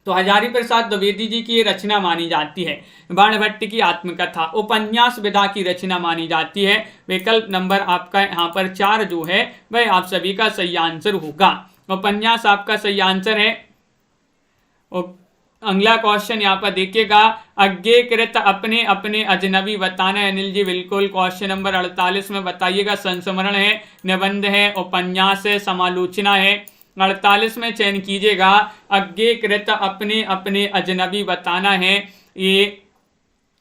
तो हजारी प्रसाद द्विवेदी जी की ये रचना मानी जाती है। बाणभट्ट की आत्मकथा उपन्यास विधा की रचना मानी जाती है। विकल्प नंबर आपका यहाँ पर 4 जो है वह आप सभी का सही आंसर होगा। उपन्यास आपका सही आंसर है। अगला क्वेश्चन यहाँ पर देखिएगा, अज्ञे कृत अपने अपने अजनबी बताना है। अनिल जी बिल्कुल, क्वेश्चन नंबर 48 में बताइएगा। संस्मरण है, निबंध है, उपन्यास है, समालोचना है। 48 में चयन कीजिएगा। अज्ञे कृत अपने अपने अजनबी बताना है, ये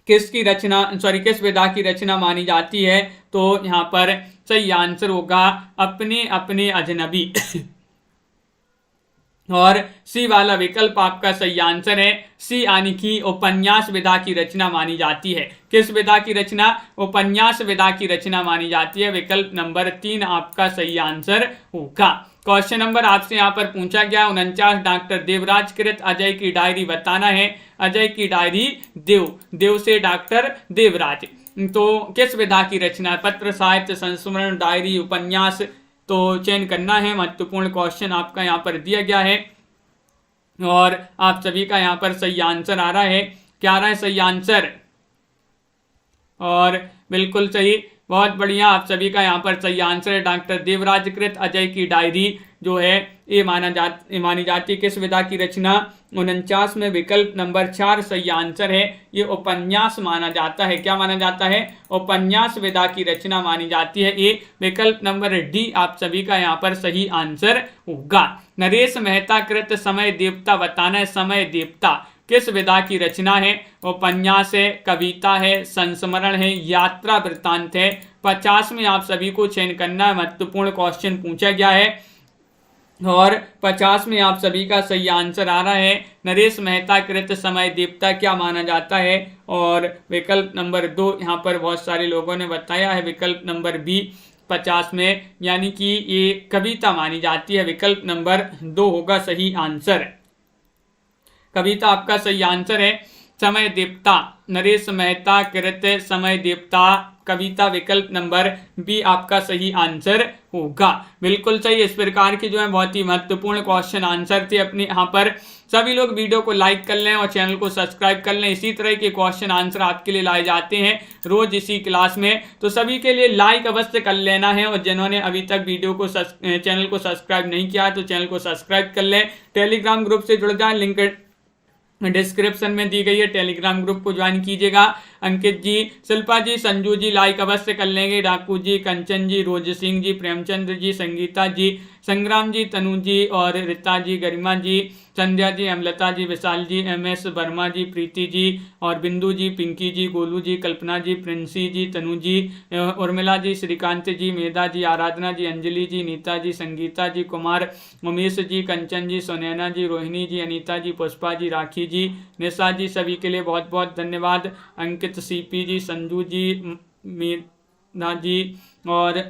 किसकी रचना, किस विधा की रचना मानी जाती है। तो यहाँ पर सही आंसर होगा अपने अपने अजनबी और सी वाला विकल्प आपका सही आंसर है। सी यानी कि उपन्यास विधा की रचना मानी जाती है। किस विधा की रचना? उपन्यास विधा की रचना मानी जाती है। विकल्प नंबर 3 आपका सही आंसर होगा। क्वेश्चन नंबर आपसे यहाँ पर पूछा गया 49, डॉक्टर देवराज कृत अजय की डायरी बताना है। अजय की डायरी देव से डॉक्टर देवराज, तो किस विधा की रचना है? पत्र, साहित्य, संस्मरण, डायरी, उपन्यास। तो चयन करना है। महत्वपूर्ण क्वेश्चन आपका यहाँ पर दिया गया है और आप सभी का यहाँ पर सही आंसर आ रहा है। क्या आ रहा है सही आंसर? और बिल्कुल सही, बहुत बढ़िया, आप सभी का यहाँ पर सही आंसर है। डॉक्टर देवराज कृत अजय की डायरी जो है ये मानी जाती है किस विधा की रचना? 49 में विकल्प नंबर 4 सही आंसर है। ये उपन्यास माना जाता है। क्या माना जाता है? उपन्यास विधा की रचना मानी जाती है। ये विकल्प नंबर डी आप सभी का यहाँ पर सही आंसर होगा। नरेश मेहता कृत समय देवता बताना है। समय देवता किस विधा की रचना है? उपन्यास है, कविता है, संस्मरण है, यात्रा वृत्तांत है। 50 में आप सभी को चयन करना है। महत्वपूर्ण क्वेश्चन पूछा गया है और 50 में आप सभी का सही आंसर आ रहा है। नरेश मेहता कृत समय देवता क्या माना जाता है? और विकल्प नंबर 2 यहाँ पर बहुत सारे लोगों ने बताया है। विकल्प नंबर बी 50 में, यानी कि ये कविता मानी जाती है। विकल्प नंबर 2 होगा सही आंसर। कविता आपका सही आंसर है। समय देवता नरेश मेहता कृत समय देवता कविता, विकल्प नंबर बी आपका सही आंसर होगा। बिल्कुल सही। इस प्रकार की जो है बहुत ही महत्वपूर्ण क्वेश्चन आंसर थे अपने यहाँ पर। सभी लोग वीडियो को लाइक कर लें और चैनल को सब्सक्राइब कर लें। इसी तरह के क्वेश्चन आंसर आपके लिए लाए जाते हैं रोज इसी क्लास में, तो सभी के लिए लाइक अवश्य कर लेना है। और जिन्होंने अभी तक चैनल को सब्सक्राइब नहीं किया तो चैनल को सब्सक्राइब कर लें। टेलीग्राम ग्रुप से जुड़ जाए, लिंक डिस्क्रिप्शन में दी गई है, टेलीग्राम ग्रुप को ज्वाइन कीजिएगा। अंकित जी, शिल्पा जी, संजू जी लाइक अवश्य कर लेंगे। डाकू जी, कंचन जी, रोज सिंह जी, प्रेमचंद्र जी, संगीता जी, संग्राम जी, तनु जी और रीता जी, गरिमा जी, संध्या जी, अमलता जी, विशाल जी, MS वर्मा जी, प्रीति जी और बिंदु जी, पिंकी जी, गोलू जी, कल्पना जी, प्रिंसी जी, तनु जी, उर्मिला जी, श्रीकांत जी, मेधा जी, आराधना जी, अंजलि जी, नीता जी, संगीता जी, कुमार, उमेश जी, कंचन जी, सुनैना जी, रोहिणी जी, अनीता जी, पुष्पा जी, राखी जी, निशा जी, सभी के लिए बहुत बहुत धन्यवाद। अंकित, CP जी, संजू जी, मीना जी और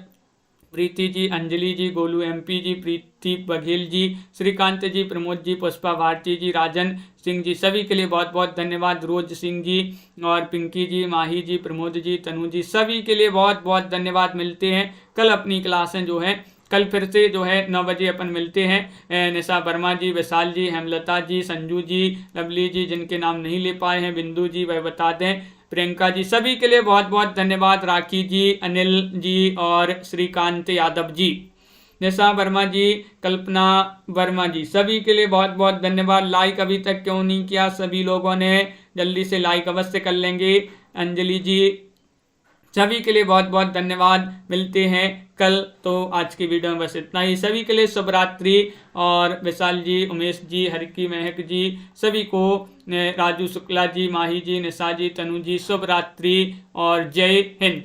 प्रीति जी, अंजलि जी, गोलू MP जी, प्रीति बघेल जी, श्रीकांत जी, प्रमोद जी, पुष्पा भारती जी, राजन सिंह जी, सभी के लिए बहुत बहुत धन्यवाद। रोज सिंह जी और पिंकी जी, माही जी, प्रमोद जी, तनु जी, सभी के लिए बहुत बहुत धन्यवाद। मिलते हैं कल अपनी क्लासें जो है, कल फिर से जो है 9 बजे अपन मिलते हैं। निशा वर्मा जी, विशाल जी, हेमलता जी, संजू जी, लवली जी, जिनके नाम नहीं ले पाए हैं, बिंदु जी वह बता दें, प्रियंका जी, सभी के लिए बहुत बहुत धन्यवाद। राखी जी, अनिल जी और श्रीकांत यादव जी, निशा वर्मा जी, कल्पना वर्मा जी, सभी के लिए बहुत बहुत धन्यवाद। लाइक अभी तक क्यों नहीं किया सभी लोगों ने, जल्दी से लाइक अवश्य कर लेंगे। अंजलि जी, सभी के लिए बहुत बहुत धन्यवाद। मिलते हैं कल। तो आज की वीडियो में बस इतना ही। सभी के लिए शुभ रात्रि। और विशाल जी, उमेश जी, हरकी, महक जी, सभी को, राजू शुक्ला जी, माही जी, निशा जी, तनु जी, शुभ रात्रि और जय हिंद।